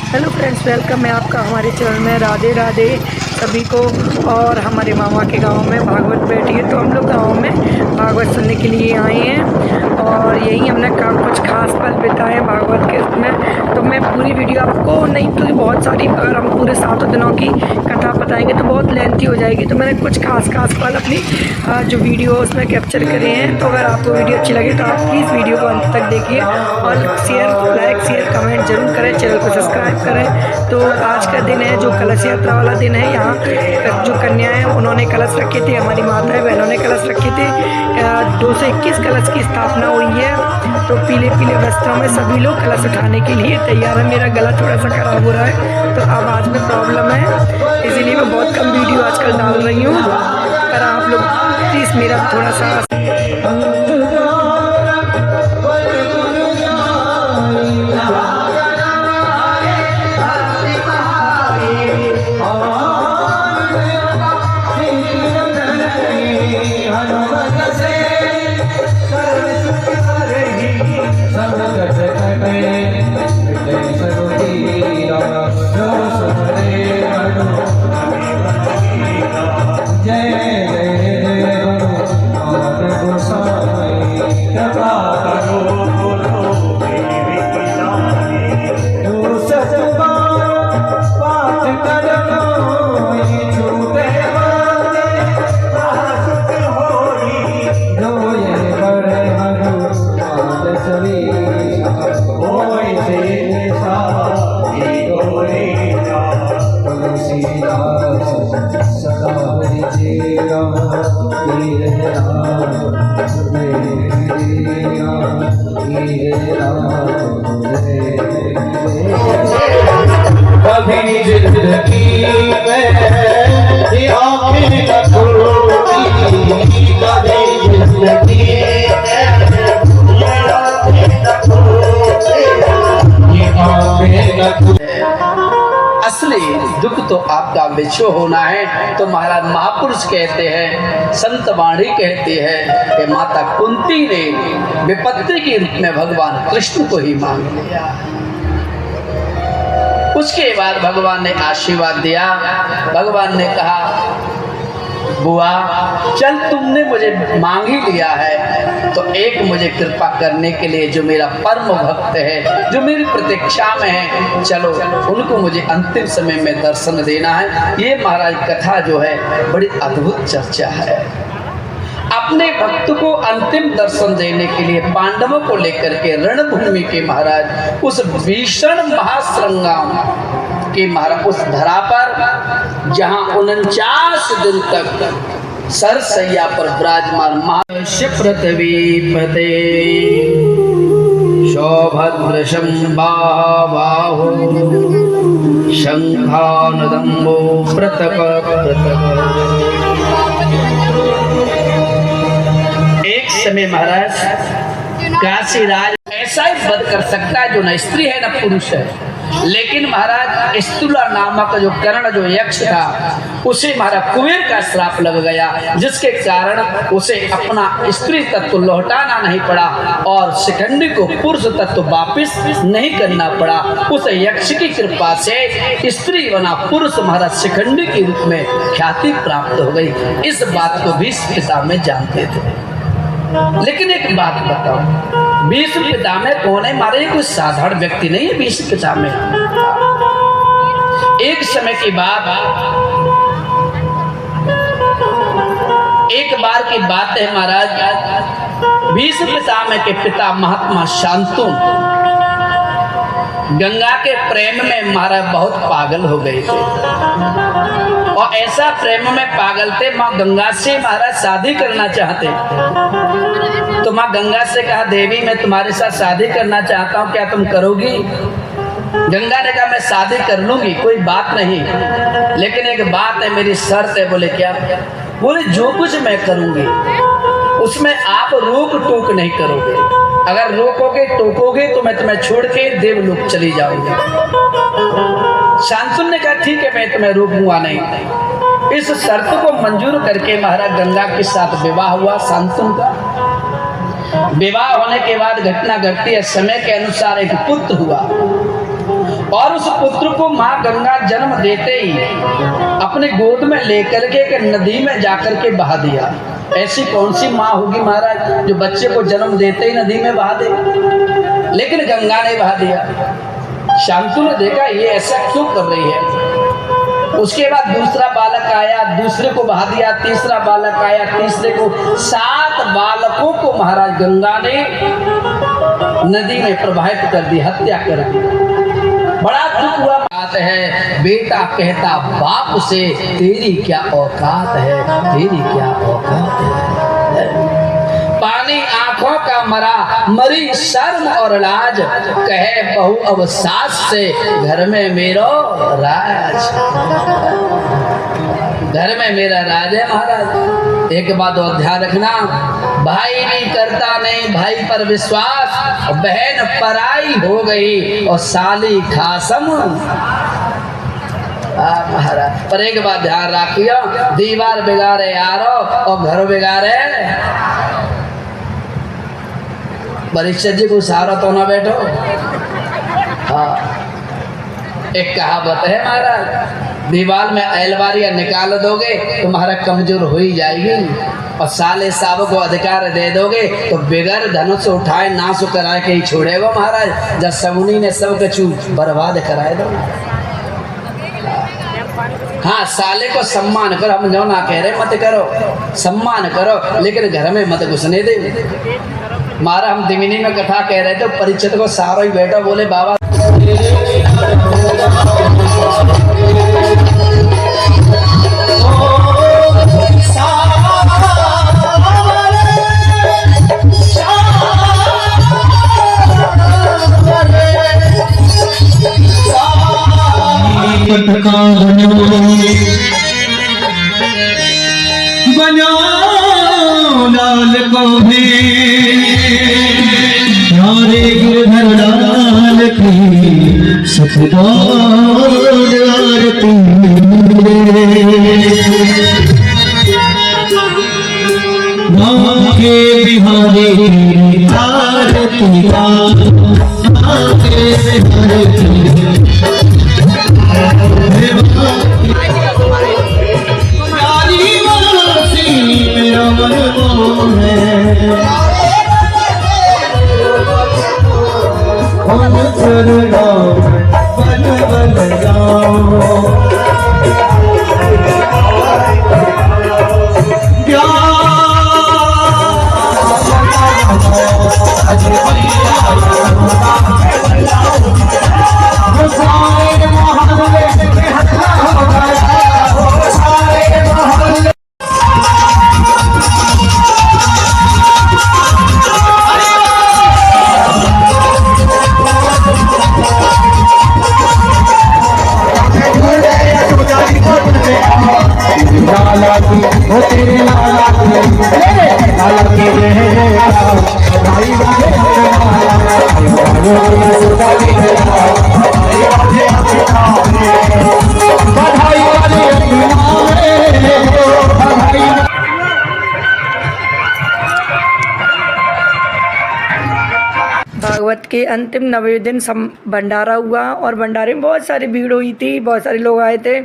Hello friends, welcome है आपका हमारे चैनल में। राधे राधे सभी को। और हमारे मामा के गांव में भागवत बैठी है, तो हम लोग गांव में भागवत सुनने के लिए आए हैं और यही हमने कुछ खास पल बिताए भागवत के उसमें। तो मैं पूरी वीडियो आपको नहीं तो बहुत सारी, अगर हम पूरे 7 दिनों की कथा बताएंगे तो बहुत लेंथी हो जाएगी, तो मैंने कुछ खास पल अपनी जो वीडियो उसमें कैप्चर करे हैं। तो अगर आपको वीडियो अच्छी लगे तो आप प्लीज़ वीडियो को अंत तक देखिए और लाइक शेयर कमेंट जरूर करें, चैनल को सब्सक्राइब करें। तो आज का दिन है जो कलश यात्रा वाला दिन है। यहाँ जो कन्याएं उन्होंने कलश रखे थे, हमारी माताएं बहनों ने कलश रखे थे। 221 कलश की स्थापना हुई है। तो पीले पीले वस्त्रों में सभी लोग कलश उठाने के लिए तैयार है। मेरा गला थोड़ा सा खराब हो रहा है तो आवाज़ में प्रॉब्लम है, इसीलिए मैं बहुत कम वीडियो आजकल डाल रही हूँ। पर आप लोग प्लीज़ मेरा थोड़ा सा कभी जिंदगी में आंखें न खोली, कभी जिंदगी असली दुख तो आपका विछो होना है। तो महाराज महापुरुष कहते हैं, संत वाणी कहती है कि माता कुंती ने विपत्ति के रूप में भगवान कृष्ण को ही मांग लिया। उसके बाद भगवान ने आशीर्वाद दिया। भगवान ने कहा, बुआ चल तुमने मुझे मांग ही लिया है तो एक मुझे कृपा करने के लिए जो मेरा परम भक्त है, जो मेरी प्रतीक्षा में है, चलो उनको मुझे अंतिम समय में दर्शन देना है। ये महाराज कथा जो है बड़ी अद्भुत चर्चा है। अपने भक्त को अंतिम दर्शन देने के लिए पांडवों को लेकर के रणभूमि के महाराज उस भीषण महासंग्राम के महाराज उस धरा पर जहां 49 दिन तक सरसैया पर विराजमान महाशय पृथ्वीपते सौभद्र शंबाहु शंखानुदम्बो प्रतप एक समय महाराज काशीराज ऐसा ही वध कर सकता है जो न स्त्री है न पुरुष है। लेकिन महाराज स्तुला नामक जो कर्ण जो यक्ष था, उसे महाराज कुबेर का श्राप लग गया, जिसके कारण उसे अपना स्त्री तत्व लौटाना नहीं पड़ा और शिखंडी को पुरुष तत्व वापिस नहीं करना पड़ा। उस यक्ष की कृपा से स्त्री बना पुरुष महाराज शिखंडी के रूप में ख्याति प्राप्त हो गई। इस बात को भीष्म पितामह जानते थे। लेकिन एक बात बताओ, भीष्म पितामह कौन है? मारे कोई साधारण व्यक्ति नहीं है भीष्म पितामह। एक समय की बात, एक बार की बात है महाराज, भीष्म पितामह के पिता महात्मा शांतनु गंगा के प्रेम में महाराज बहुत पागल हो गए थे और ऐसा प्रेम में पागल थे, माँ गंगा से महाराज शादी करना चाहते। तो माँ गंगा से कहा, देवी मैं तुम्हारे साथ शादी करना चाहता हूँ, क्या तुम करोगी? गंगा ने कहा, मैं शादी कर लूंगी, कोई बात नहीं, लेकिन एक बात है, मेरी शर्त है। बोले क्या? बोले जो कुछ मैं करूंगी उसमें आप रोक टोक नहीं करोगे। अगर रोकोगे टोकोगे तो मैं तुम्हें छोड़ के देवलोक चली जाऊंगी। शांतनु ने कहा, ठीक है, मैं तुम्हें रोकूंगा नहीं। इस शर्त को मंजूर करके महाराज गंगा के साथ विवाह हुआ शांतनु का। विवाह होने के बाद घटना घटती है, समय के अनुसार एक पुत्र हुआ और उस पुत्र को माँ गंगा जन्म देते ही अपने गोद में लेकर के एक नदी में जाकर के बहा दिया। ऐसी कौन सी माँ होगी महाराज जो बच्चे को जन्म देते ही नदी में बहा दे, लेकिन गंगा ने बहा दिया। शांतु ने देखा ये ऐसा क्यों कर रही है। उसके बाद दूसरा बालक आया, दूसरे को बहा दिया, तीसरा बालक आया, तीसरे को, 7 बालकों को महाराज गंगा ने नदी में प्रवाहित कर दी, हत्या कर दी। बड़ा दुख हुआ। बात है बेटा कहता बाप से तेरी क्या औकात है, तेरी क्या औकात है। पानी आंखों का मरा, मरी शर्म और लाज, कहे बहू अब सास से घर में मेरो राज। घर में मेरा राज है महाराज। एक बात और ध्यान रखना, भाई नहीं करता नहीं भाई पर विश्वास, बहन पराई हो गई और साली खासम। महाराज पर एक बात ध्यान रखियो, दीवार बिगाड़े यारो और घर बिगाड़े। परीक्षा जी को सहारा तो ना बैठो। हाँ, एक कहावत है महाराज, दीवार में अलमारियां निकाल दोगे तो तुम्हारा कमजोर हो ही जाएगी, और साले साहब को अधिकार दे दोगे तो बिगर धनुष से उठाए नाश कराए के ही छोड़ेगा महाराज। जब समुनी ने सब कछु बर्बाद कराए दो। हाँ, साले को सम्मान करो, हम जो ना कह रहे मत करो, सम्मान करो, लेकिन घर में मत घुसने दे। मारा हम दिमिनी में कथा कह रहे थे, परीक्षित को सारा ही बैठा, बोले बाबा लाल को भी यारे गिरधर लाल की सतदार आरती नाके बिहारी आरती नाके बिहारी भागवत के अंतिम 9वें दिन भंडारा हुआ और भंडारे में बहुत सारी भीड़ हुई थी, बहुत सारे लोग आए थे,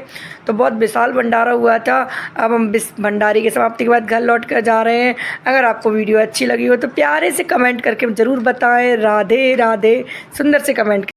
तो बहुत विशाल भंडारा हुआ था। अब हम भंडारे की समाप्ति के बाद घर लौट कर जा रहे हैं। अगर आपको वीडियो अच्छी लगी हो तो प्यारे से कमेंट करके ज़रूर बताएं। राधे राधे, सुंदर से कमेंट